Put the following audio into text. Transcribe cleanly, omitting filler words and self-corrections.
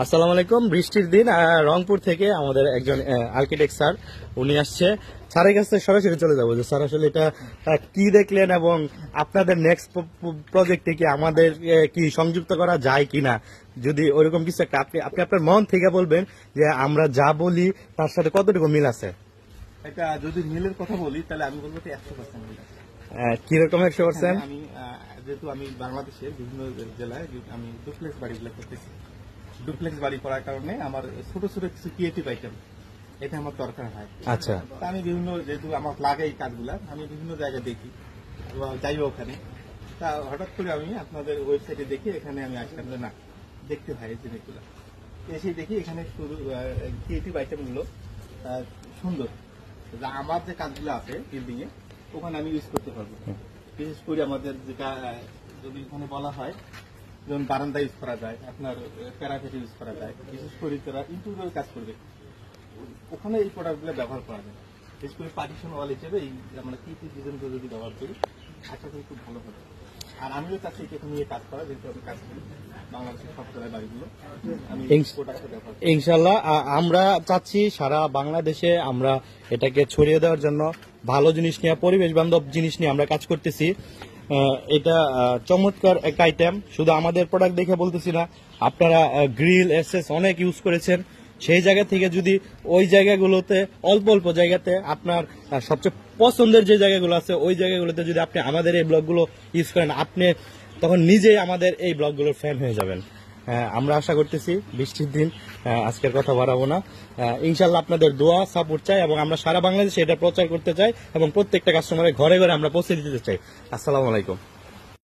আসসালামু আলাইকুম। বৃষ্টির দিন রংপুর থেকে আমাদের একজন আর্কিটেক্ট স্যার উনি আসছে। স্যারের কাছে সরাসরি চলে যাবো যে স্যার আসলে এটা কি দেখলেন এবং আপনাদের নেক্সট প্রজেক্টে কি আমাদের কি সংযুক্ত করা যায় কিনা, যদি ওইরকম কিছু একটা আপনি আপনি আপনার মন থেকে বলবেন যে আমরা যা বলি তার সাথে কতটুকু মিল আছে। এটা যদি মিলের কথা বলি তাহলে আমি বলবো 100% মিল আছে। কিরকম 100%? আমি যেহেতু আমি বাংলাদেশের বিভিন্ন জেলায় আমি ডুপ্লেক্স বাড়িগুলো করতেছি। ডুপ্লেক্স বাড়ি করার কারণে আমার ছোট ছোট কিছু ক্রিয়েটিভ আইটেম এটা আমার দরকার হয়। আচ্ছা, তা আমি বিভিন্ন, যেহেতু আমার লাগে এই কাজগুলা, আমি বিভিন্ন জায়গায় দেখি বা যাইও ওখানে। তা হঠাৎ করে আমি আপনাদের ওয়েবসাইটে দেখি, এখানে আমি আসলাম যে না, দেখতে হয় এই জিনিসগুলো। এসে দেখি এখানে শুধু ক্রিয়েটিভ আইটেমগুলো সুন্দর, যা আমার যে কাজগুলো আছে বিল্ডিং এ ওখানে আমি ইউজ করতে পারবো। বিশেষ করে আমাদের যেটা যদি এখানে বলা হয়, যেমন বারান্দা ইউজ করা যায়, আপনার প্যারাপেট ইউজ করা যায়, বিশেষ করে যারা ইন্টেরিয়র কাজ করবে ওখানে এই প্রোডাক্টগুলো ব্যবহার করা যায়। বিশেষ করে পার্টিশন ওয়াল হিসেবে এই আমরা কি ডিজাইনগুলো যদি ব্যবহার করি আশা করি খুব ভালো হবে। আর আমিও চাচ্ছি এটা নিয়ে কাজ করা, যেহেতু আমি কাজ করি বাংলাদেশের সব জেলায় বাড়িগুলো আমি প্রোডাক্টটা ব্যবহার করি। ইনশাল্লাহ আমরা চাচ্ছি সারা বাংলাদেশে আমরা এটাকে ছড়িয়ে দেওয়ার জন্য ভালো জিনিস নিয়ে, পরিবেশ বান্ধব জিনিস নিয়ে আমরা কাজ করতেছি। এটা চমৎকার একটা আইটেম। শুধু আমাদের প্রোডাক্ট দেখে বলতেছি না, আপনারা গ্রিল এসএস অনেক ইউজ করেছেন। সেই জায়গা থেকে যদি ওই জায়গাগুলোতে অল্প অল্প জায়গাতে আপনার সবচেয়ে পছন্দের যে জায়গাগুলো আছে ওই জায়গাগুলোতে যদি আপনি আমাদের এই ব্লগগুলো ইউজ করেন, আপনি তখন নিজেই আমাদের এই ব্লগগুলোর ফ্যান হয়ে যাবেন। আমরা আশা করতেছি বৃষ্টির দিন আজকের কথা বাড়াবো না। ইনশাল্লাহ আপনাদের দোয়া সাপোর্ট চাই এবং আমরা সারা বাংলাদেশে এটা প্রচার করতে চাই এবং প্রত্যেকটা কাস্টমারের ঘরে ঘরে আমরা পৌঁছে দিতে চাই। আসসালামু আলাইকুম।